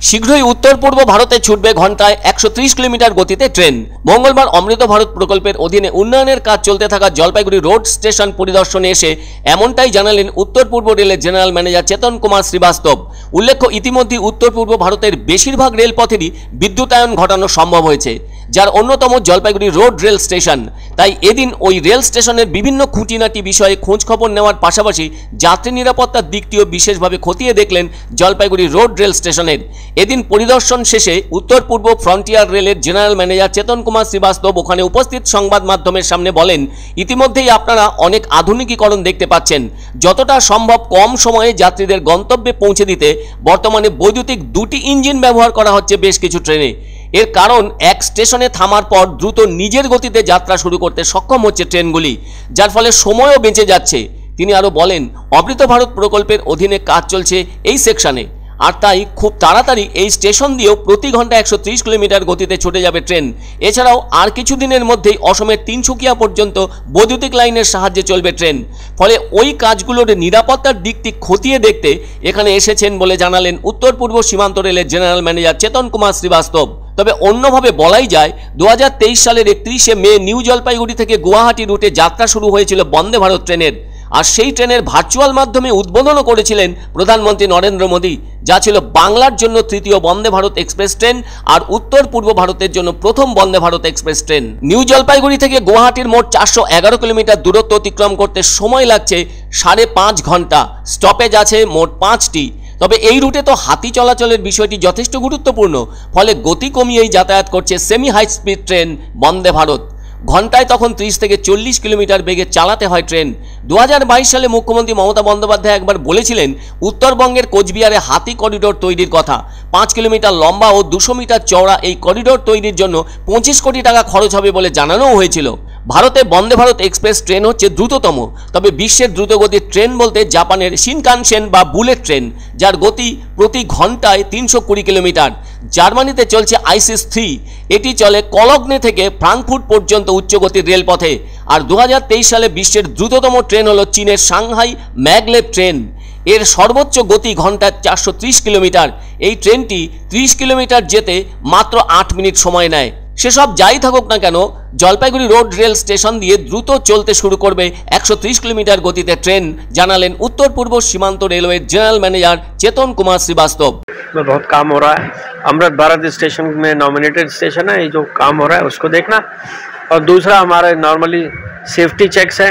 শীঘ্রই উত্তর পূর্ব ভারতে ছুটবে ঘন্টায় 130 কিলোমিটার গতিতে ট্রেন। মঙ্গলবার অমৃত ভারত প্রকল্পের অধীনে উন্নয়নের কাজ চলতে থাকা জলপাইগুড়ি রোড স্টেশন পরিদর্শনে এসে এমনটাই জানালেন উত্তর পূর্ব রেলের জেনারেল ম্যানেজার চেতন কুমার শ্রীবাস্তব। উল্লেখ্য, ইতিমধ্যে উত্তর পূর্ব ভারতের বেশিরভাগ রেলপথেরই বিদ্যুতায়ন ঘটানো সম্ভব হয়েছে, যার অন্যতম জলপাইগুড়ি রোড রেল স্টেশন। তাই এদিন ওই রেল স্টেশনের বিভিন্ন খুঁটিনাটি বিষয়ে খোঁজখবর নেওয়ার পাশাপাশি যাত্রী নিরাপত্তার দিকটিও বিশেষভাবে খতিয়ে দেখলেন জলপাইগুড়ি রোড রেল স্টেশনের। এদিন পরিদর্শন শেষে উত্তর পূর্ব ফ্রন্টিয়ার রেলের জেনারেল ম্যানেজার চেতন কুমার শ্রীবাস্তব ওখানে উপস্থিত সংবাদ মাধ্যমের সামনে বলেন, ইতিমধ্যেই আপনারা অনেক আধুনিকীকরণ দেখতে পাচ্ছেন। যতটা সম্ভব কম সময়ে যাত্রীদের গন্তব্যে পৌঁছে দিতে বর্তমানে বৈদ্যুতিক 2টি ইঞ্জিন ব্যবহার করা হচ্ছে বেশ কিছু ট্রেনে। এর কারণ, এক স্টেশনে থামার পর দ্রুত নিজের গতিতে যাত্রা শুরু করতে সক্ষম হচ্ছে ট্রেনগুলি, যার ফলে সময়ও বেঁচে যাচ্ছে। তিনি আরও বলেন, অমৃত ভারত প্রকল্পের অধীনে কাজ চলছে এই সেকশনে, আর তাই খুব তাড়াতাড়ি এই স্টেশন দিয়েও প্রতি ঘন্টায় 130 কিলোমিটার গতিতে ছুটে যাবে ট্রেন। এছাড়াও আর কিছুদিনের মধ্যেই অসমের তিনসুকিয়া পর্যন্ত বৈদ্যুতিক লাইনের সাহায্যে চলবে ট্রেন। ফলে ওই কাজগুলোর নিরাপত্তার দিকটি খতিয়ে দেখতে এখানে এসেছেন বলে জানালেন উত্তর পূর্ব সীমান্ত রেলের জেনারেল ম্যানেজার চেতন কুমার শ্রীবাস্তব। তবে অন্যভাবে বলাই যায়, 2023 সালের 31শে মে নিউ জলপাইগুড়ি থেকে গুয়াহাটি রুটে যাত্রা শুরু হয়েছিল বন্দে ভারত ট্রেনের, আর সেই ট্রেনের ভার্চুয়াল মাধ্যমে উদ্বোধনও করেছিলেন প্রধানমন্ত্রী নরেন্দ্র মোদী, যা ছিল বাংলার জন্য তৃতীয় বন্দে ভারত এক্সপ্রেস ট্রেন আর উত্তর পূর্ব ভারতের জন্য প্রথম Vande Bharat express train. New Jalpaiguri থেকে গুয়াহাটির মোট 411 কিলোমিটার দূরত্ব অতিক্রম করতে সময় লাগছে 5.5 ঘন্টা। স্টপেজ আছে মোট 5টি। তবে এই রুটে তো হাতি চলাচলের বিষয়টি যথেষ্ট গুরুত্বপূর্ণ, ফলে গতি কমিয়েই যাতায়াত করছে semi high speed train Vande Bharat. ঘন্টায় তখন 30 থেকে 40 কিলোমিটার বেগে চালাতে হয় ট্রেন। 2022 সালে মুখ্যমন্ত্রী মমতা বন্দ্যোপাধ্যায় একবার বলেছিলেন উত্তরবঙ্গের কোচবিহারে হাতি করিডোর তৈরির কথা। 5 কিলোমিটার লম্বা ও 200 মিটার চওড়া এই করিডোর তৈরির জন্য 25 কোটি টাকা খরচ হবে বলে জানানোও হয়েছিল। ভারতে বন্দে ভারত এক্সপ্রেস ট্রেন হচ্ছে দ্রুততম। তবে বিশ্বের দ্রুতগতির ট্রেন বলতে জাপানের শিনকানসেন বা বুলেট ট্রেন, যার গতি প্রতি ঘন্টায় 320 কিলোমিটার। জার্মানিতে চলছে আইসিস 3, এটি চলে কলগ্নে থেকে ফ্রাঙ্কফুর্ট পর্যন্ত উচ্চগতির রেলপথে। আর 2023 সালে বিশ্বের দ্রুততম ট্রেন হলো চীনের সাংহাই ম্যাগলেভ ট্রেন। এর সর্বোচ্চ গতি ঘন্টায় 430 কিলোমিটার। এই ট্রেনটি 30 কিলোমিটার যেতে মাত্র 8 মিনিট সময় নেয়। সেসব যাই থাকুক না কেন, জলপাইগুড়ি রোড রেল স্টেশন দিয়ে দ্রুত চলতে শুরু করবে 130 কিলোমিটার গতিতে ট্রেন, জানালেন উত্তর পূর্ব সীমান্ত রেলওয়ের জেনারেল ম্যানেজার চেতন কুমার श्रीवास्तव। बहुत काम हो रहा है। अमृत भारत स्टेशन में नॉमिनेटेड स्टेशन है, ये जो काम हो रहा है उसको देखना। और दूसरा, हमारे नॉर्मली सेफ्टी चेक्स है।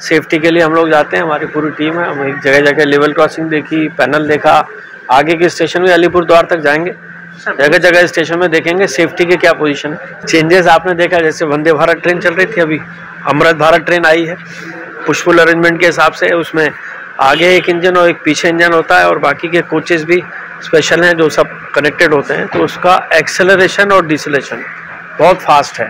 सेफ्टी के लिए हम लोग जाते हैं, हमारी पूरी टीम है। हम एक जगह जगह लेवल क्रॉसिंग देखी, पैनल देखा। आगे के स्टेशन में अलीपुर द्वार तक जाएंगे, जगह जगह स्टेशन में देखेंगे सेफ्टी के क्या पोजीशन है। चेंजेस आपने देखा, जैसे वंदे भारत ट्रेन चल रही थी, अभी अमृत भारत ट्रेन आई है पुशफुल अरेंजमेंट के हिसाब से। उसमें आगे एक इंजन और एक पीछे इंजन होता है, और बाकी के कोचेस भी स्पेशल हैं जो सब कनेक्टेड होते हैं, तो उसका एक्सेलरेशन और डिसलेशन बहुत फास्ट है।